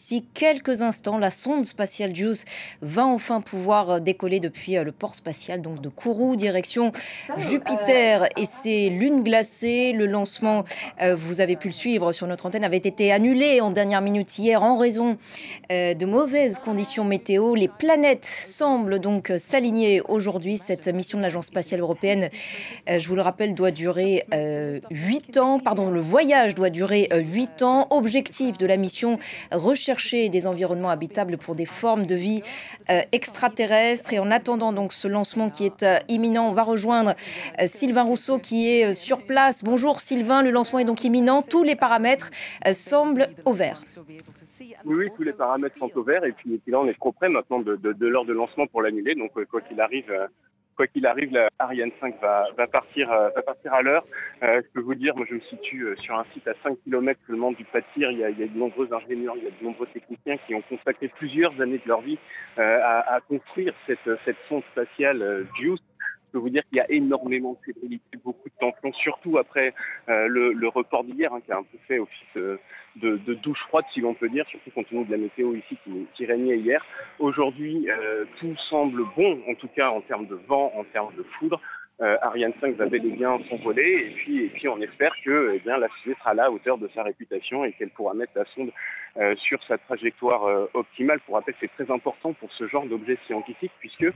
D'ici quelques instants, la sonde spatiale JUICE va enfin pouvoir décoller depuis le port spatial donc de Kourou, direction Jupiter et ses lunes glacées. Le lancement, vous avez pu le suivre sur notre antenne, avait été annulé en dernière minute hier en raison de mauvaises conditions météo. Les planètes semblent donc s'aligner aujourd'hui. Cette mission de l'Agence spatiale européenne, je vous le rappelle, doit durer 8 ans. Pardon, le voyage doit durer 8 ans. Objectif de la mission, rechercher des environnements habitables pour des formes de vie extraterrestres. Et en attendant donc ce lancement qui est imminent, on va rejoindre Sylvain Rousseau qui est sur place. Bonjour Sylvain, le lancement est donc imminent. Tous les paramètres semblent au vert. Oui, tous les paramètres sont au vert et puis là on est trop près maintenant de l'heure de lancement pour l'annuler. Donc quoi qu'il arrive, la Ariane 5 va partir à l'heure. Je peux vous dire, moi je me situe sur un site à 5 km seulement du pas de tir. Il y a de nombreux ingénieurs, il y a de nombreux techniciens qui ont consacré plusieurs années de leur vie à construire cette sonde spatiale JUICE. Je peux vous dire qu'il y a énormément de fébrilité, beaucoup de tension, surtout après le report d'hier, qui a un peu fait office de douche froide, si l'on peut dire, surtout compte tenu de la météo ici qui régnait hier. Aujourd'hui, tout semble bon, en tout cas en termes de vent, en termes de foudre. Ariane 5 va bel et bien s'envoler et puis on espère que la fusée sera là à hauteur de sa réputation et qu'elle pourra mettre la sonde sur sa trajectoire optimale. Pour rappel, c'est très important pour ce genre d'objet scientifique puisque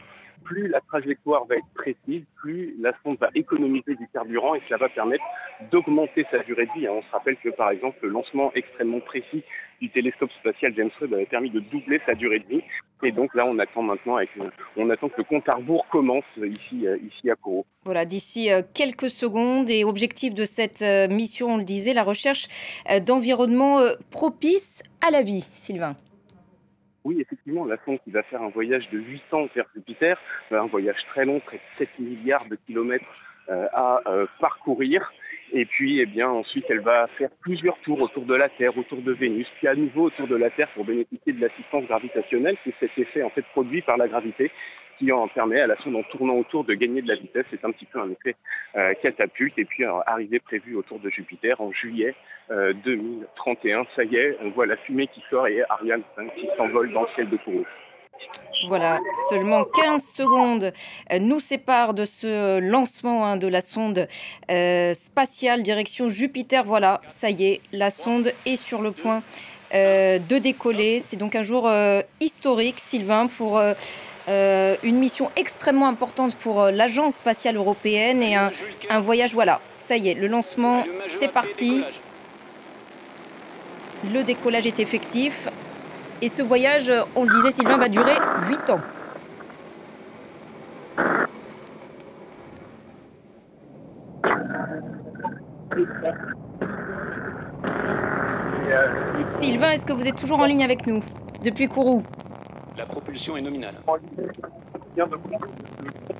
plus la trajectoire va être précise, plus la sonde va économiser du carburant et cela va permettre d'augmenter sa durée de vie. On se rappelle que par exemple le lancement extrêmement précis du télescope spatial James Webb avait permis de doubler sa durée de vie. Et donc là, on attend que le compte à rebours commence ici à Kourou. Voilà, d'ici quelques secondes. Et objectif de cette mission, on le disait, la recherche d'environnements propices à la vie. Sylvain. Oui, effectivement, la sonde qui va faire un voyage de 8 ans vers Jupiter, un voyage très long, près de 7 milliards de kilomètres à parcourir. Et puis, ensuite, elle va faire plusieurs tours autour de la Terre, autour de Vénus, puis à nouveau autour de la Terre pour bénéficier de l'assistance gravitationnelle. C'est cet effet en fait produit par la gravité qui en permet à la sonde en tournant autour de gagner de la vitesse. C'est un petit peu un effet catapulte. Et puis, arrivée prévue autour de Jupiter en juillet 2031. Ça y est, on voit la fumée qui sort et Ariane 5 qui s'envole dans le ciel de Kourou. Voilà, seulement 15 secondes nous séparent de ce lancement de la sonde spatiale direction Jupiter. Voilà, ça y est, la sonde est sur le point de décoller. C'est donc un jour historique, Sylvain, pour une mission extrêmement importante pour l'Agence spatiale européenne et un voyage. Voilà, ça y est, le lancement, c'est parti. Le décollage est effectif. Et ce voyage, on le disait, Sylvain, va durer 8 ans. Sylvain, est-ce que vous êtes toujours en ligne avec nous depuis Kourou? La propulsion est nominale.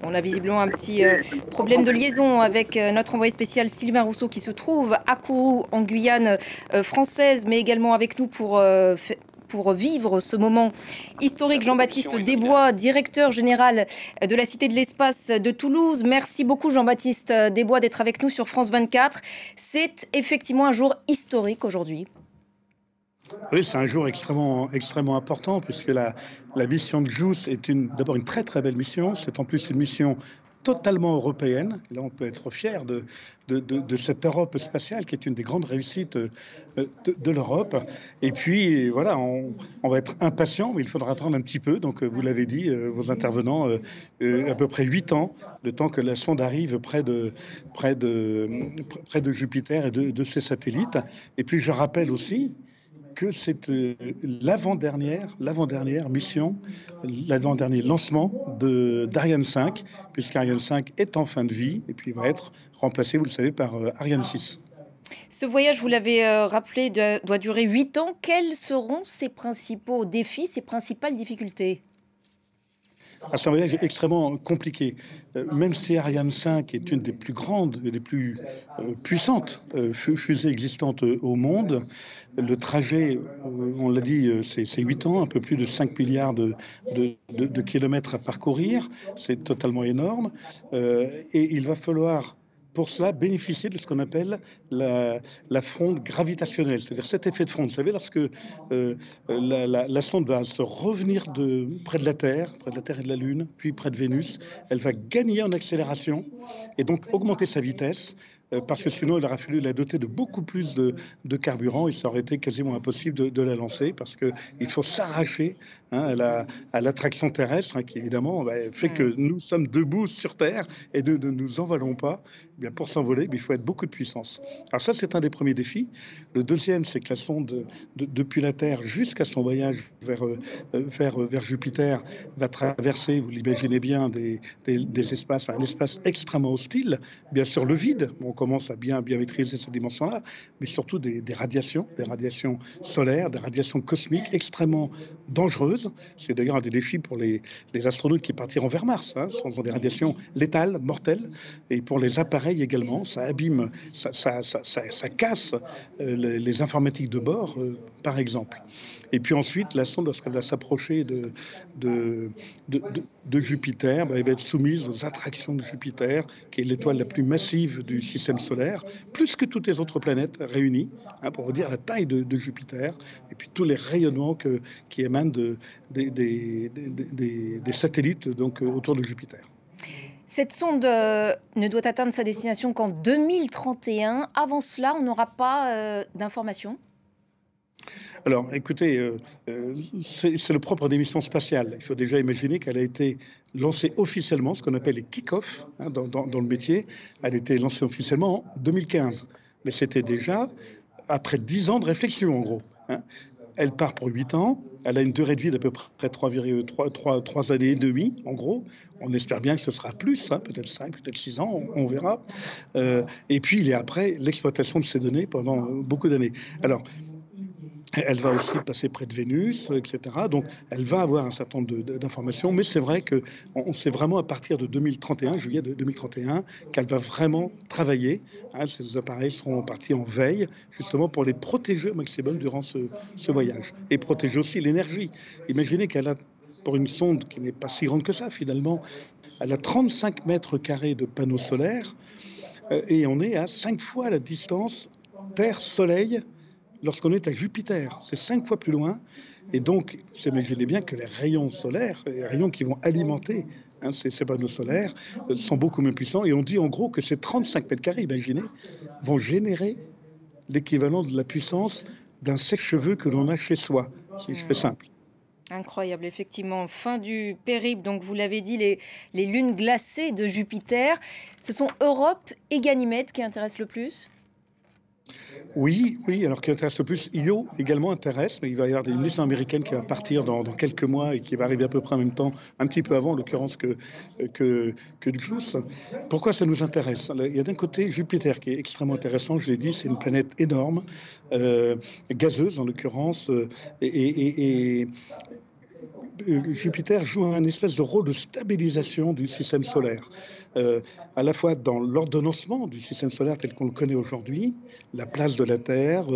On a visiblement un petit problème de liaison avec notre envoyé spécial Sylvain Rousseau qui se trouve à Kourou, en Guyane française, mais également avec nous pour vivre ce moment historique. Jean-Baptiste Desbois, directeur général de la Cité de l'Espace de Toulouse. Merci beaucoup Jean-Baptiste Desbois d'être avec nous sur France 24. C'est effectivement un jour historique aujourd'hui. Oui, c'est un jour extrêmement important puisque la mission de JUICE est d'abord une très très belle mission. C'est en plus une mission totalement européenne. Et là, on peut être fier de cette Europe spatiale qui est une des grandes réussites de l'Europe. Et puis, voilà, on va être impatient, mais il faudra attendre un petit peu. Donc, vous l'avez dit, vos intervenants, à peu près 8 ans, le temps que la sonde arrive près de Jupiter et de ses satellites. Et puis, je rappelle aussi que c'est l'avant-dernière mission, l'avant-dernier lancement d'Ariane 5, puisqu'Ariane 5 est en fin de vie et puis va être remplacé, vous le savez, par Ariane 6. Ce voyage, vous l'avez rappelé, doit durer 8 ans. Quels seront ses principaux défis, ses principales difficultés ? C'est un voyage extrêmement compliqué. Même si Ariane 5 est une des plus grandes et des plus puissantes fusées existantes au monde, le trajet, on l'a dit, c'est 8 ans, un peu plus de 5 milliards de kilomètres à parcourir. C'est totalement énorme. Et il va falloir pour cela bénéficier de ce qu'on appelle la fronde gravitationnelle, c'est-à-dire cet effet de fronde. Vous savez, lorsque la sonde va se revenir près de la Terre et de la Lune, puis près de Vénus, elle va gagner en accélération et donc augmenter sa vitesse. Parce que sinon, il aurait fallu la doter de beaucoup plus de carburant et ça aurait été quasiment impossible de la lancer parce qu'il faut s'arracher à l'attraction terrestre qui, évidemment, fait que nous sommes debout sur Terre et ne nous envolons pas. Eh bien, pour s'envoler, il faut être beaucoup de puissance. Alors ça, c'est un des premiers défis. Le deuxième, c'est que la sonde, depuis la Terre jusqu'à son voyage vers Jupiter, va traverser, vous l'imaginez bien, des espaces, un espace extrêmement hostile. Bien sûr, le vide, on commence à bien maîtriser cette dimension-là, mais surtout des radiations solaires, des radiations cosmiques extrêmement dangereuses. C'est d'ailleurs un des défis pour les astronautes qui partiront vers Mars. Ce sont des radiations létales, mortelles, et pour les appareils également, ça abîme, ça casse les informatiques de bord, par exemple. Et puis ensuite, la sonde, lorsqu'elle va s'approcher de Jupiter, elle va être soumise aux attractions de Jupiter, qui est l'étoile la plus massive du système solaire, plus que toutes les autres planètes réunies, pour vous dire la taille de Jupiter, et puis tous les rayonnements qui émanent des satellites donc, autour de Jupiter. Cette sonde ne doit atteindre sa destination qu'en 2031. Avant cela, on n'aura pas d'informations ? Alors, écoutez, c'est le propre des missions spatiales. Il faut déjà imaginer qu'elle a été lancée officiellement, ce qu'on appelle les kick-off dans le métier. Elle a été lancée officiellement en 2015. Mais c'était déjà après 10 ans de réflexion, en gros. Elle part pour 8 ans. Elle a une durée de vie d'à peu près 3 années et demie, en gros. On espère bien que ce sera plus, peut-être 5, peut-être 6 ans, on verra. Et puis, il y a après l'exploitation de ces données pendant beaucoup d'années. Alors, elle va aussi passer près de Vénus, etc. Donc, elle va avoir un certain nombre d'informations, mais c'est vrai qu'on sait vraiment à partir de 2031, juillet de 2031, qu'elle va vraiment travailler. Ces appareils seront partis en veille, justement pour les protéger au maximum durant ce voyage. Et protéger aussi l'énergie. Imaginez qu'elle a, pour une sonde qui n'est pas si grande que ça, finalement, elle a 35 mètres carrés de panneaux solaires, et on est à 5 fois la distance Terre-Soleil, lorsqu'on est à Jupiter, c'est 5 fois plus loin. Et donc, imaginez bien que les rayons solaires, les rayons qui vont alimenter ces panneaux solaires, sont beaucoup moins puissants. Et on dit en gros que ces 35 mètres carrés, imaginez, vont générer l'équivalent de la puissance d'un sèche-cheveux que l'on a chez soi, si je fais simple. Incroyable, effectivement. Fin du périple, donc vous l'avez dit, les lunes glacées de Jupiter. Ce sont Europe et Ganymède qui intéressent le plus ? Oui, alors qui intéresse le plus, Io également intéresse, mais il va y avoir une mission américaine qui va partir dans quelques mois et qui va arriver à peu près en même temps, un petit peu avant en l'occurrence que JUICE. Pourquoi ça nous intéresse ? Il y a d'un côté Jupiter qui est extrêmement intéressant, je l'ai dit, c'est une planète énorme, gazeuse en l'occurrence, et Jupiter joue un espèce de rôle de stabilisation du système solaire, à la fois dans l'ordonnancement du système solaire tel qu'on le connaît aujourd'hui, la place de la Terre.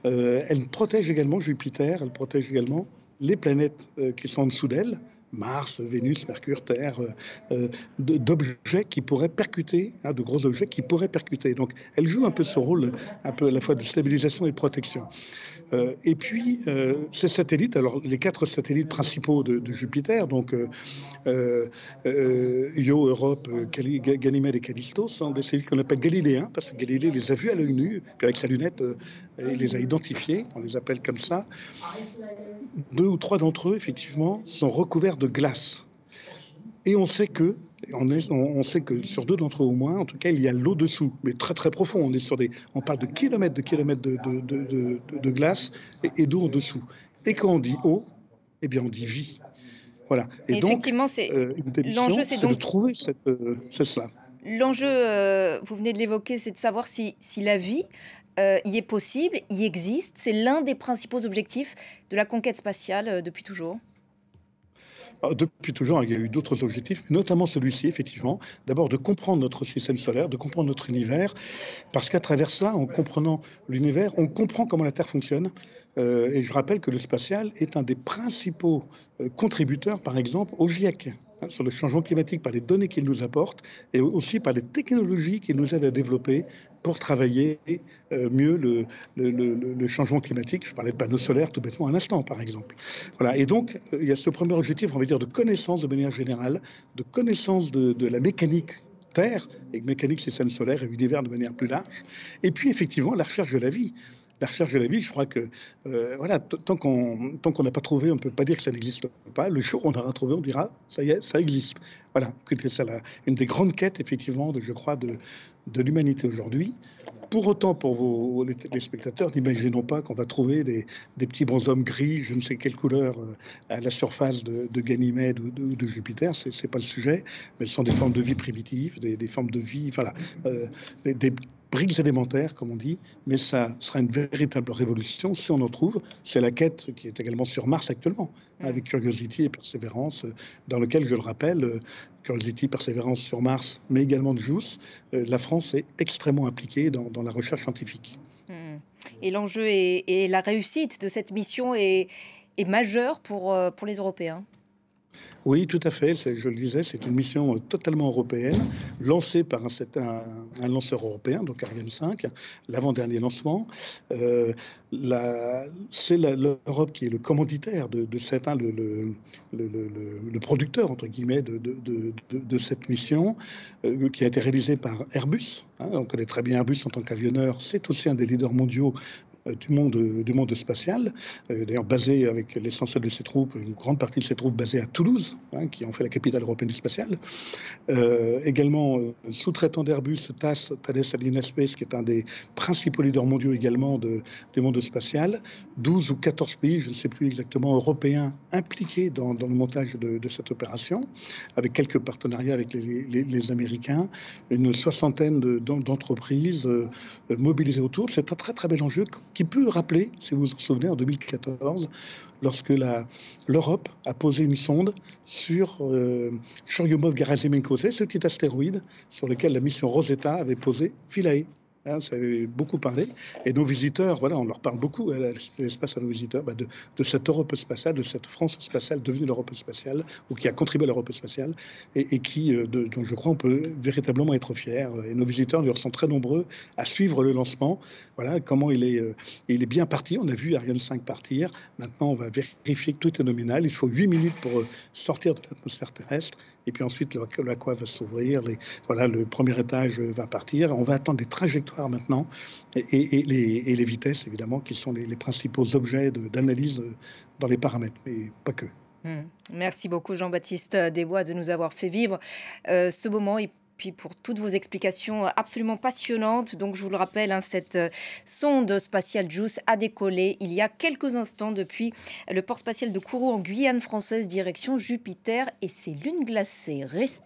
Elle protège également Jupiter, elle protège également les planètes qui sont en dessous d'elle, Mars, Vénus, Mercure, Terre, d'objets qui pourraient percuter, de gros objets qui pourraient percuter. Donc, elle joue un peu ce rôle, un peu à la fois de stabilisation et de protection. Et puis, ces satellites, alors les 4 satellites principaux de Jupiter, donc Io, Europe, Ganymède et Callisto, sont des satellites qu'on appelle galiléens, parce que Galilée les a vus à l'œil nu, puis avec sa lunette, il les a identifiés, on les appelle comme ça. 2 ou 3 d'entre eux, effectivement, sont recouverts de glace. Et on sait que sur 2 d'entre eux au moins, en tout cas, il y a l'eau dessous, mais très très profond. On parle de kilomètres de glace et d'eau en dessous. Et quand on dit eau, eh bien on dit vie. Voilà. Et donc, effectivement, l'enjeu, c'est de trouver c'est ça. L'enjeu, vous venez de l'évoquer, c'est de savoir si la vie y est possible, y existe. C'est l'un des principaux objectifs de la conquête spatiale depuis toujours. Depuis toujours, il y a eu d'autres objectifs, notamment celui-ci, effectivement. D'abord, de comprendre notre système solaire, de comprendre notre univers, parce qu'à travers cela, en comprenant l'univers, on comprend comment la Terre fonctionne. Et je rappelle que le spatial est un des principaux contributeurs, par exemple, au GIEC. hein, sur le changement climatique par les données qu'il nous apporte et aussi par les technologies qu'il nous aident à développer pour travailler mieux le changement climatique. Je parlais de panneaux solaires tout bêtement à l'instant, par exemple. Voilà. Et donc, il y a ce premier objectif, on va dire, de connaissance de manière générale, de connaissance de la mécanique Terre, et mécanique système solaire et univers de manière plus large. Et puis, effectivement, la recherche de la vie. La recherche de la vie, je crois que voilà, tant qu'on n'a pas trouvé, on ne peut pas dire que ça n'existe pas. Le jour où on aura trouvé, on dira ça y est, ça existe. Voilà, c'est une des grandes quêtes, effectivement, je crois, de l'humanité aujourd'hui. Pour autant, pour les spectateurs, n'imaginons pas qu'on va trouver des petits bonshommes gris, je ne sais quelle couleur, à la surface de Ganymède ou de Jupiter. C'est pas le sujet, mais ce sont des formes de vie primitives, des formes de vie, voilà, des briques élémentaires, comme on dit, mais ça sera une véritable révolution si on en trouve. C'est la quête qui est également sur Mars actuellement, avec Curiosity et Persévérance, dans lequel, je le rappelle, Curiosity, Persévérance sur Mars, mais également de JUICE, la France est extrêmement impliquée dans la recherche scientifique. Et l'enjeu et la réussite de cette mission est majeure pour les Européens. Oui, tout à fait. Je le disais, c'est une mission totalement européenne, lancée par un lanceur européen, donc Ariane 5, l'avant-dernier lancement. C'est l'Europe qui est le commanditaire de cette, le producteur, entre guillemets, de cette mission, qui a été réalisée par Airbus. On connaît très bien Airbus en tant qu'avionneur. C'est aussi un des leaders mondiaux du monde spatial, d'ailleurs basé avec l'essentiel de ses troupes, une grande partie de ses troupes basées à Toulouse, qui en fait la capitale européenne du spatial. Également, sous-traitant d'Airbus, Thales Alenia Space, qui est un des principaux leaders mondiaux également du monde spatial. 12 ou 14 pays, je ne sais plus exactement, européens impliqués dans le montage de cette opération, avec quelques partenariats avec les Américains, une soixantaine d'entreprises mobilisées autour. C'est un très très bel enjeu qui peut rappeler, si vous vous en souvenez, en 2014, lorsque l'Europe a posé une sonde sur Churyumov-Gerasimenko, c'est ce petit astéroïde sur lequel la mission Rosetta avait posé Philae. Ça avait beaucoup parlé. Et nos visiteurs, voilà, on leur parle beaucoup, l'espace à nos visiteurs, de cette Europe spatiale, de cette France spatiale devenue l'Europe spatiale, ou qui a contribué à l'Europe spatiale, et dont je crois on peut véritablement être fier. Et nos visiteurs sont très nombreux à suivre le lancement. Voilà comment il est bien parti. On a vu Ariane 5 partir. Maintenant, on va vérifier que tout est nominal. Il faut 8 minutes pour sortir de l'atmosphère terrestre. Et puis ensuite, la coiffe va s'ouvrir. Voilà, le premier étage va partir. On va attendre des trajectoires maintenant et les vitesses, évidemment, qui sont les principaux objets d'analyse dans les paramètres, mais pas que. Merci beaucoup, Jean-Baptiste Desbois, de nous avoir fait vivre ce moment. Et puis pour toutes vos explications absolument passionnantes. Donc je vous le rappelle, cette sonde spatiale JUICE a décollé il y a quelques instants depuis le port spatial de Kourou en Guyane française, direction Jupiter et ses lunes glacées. Restez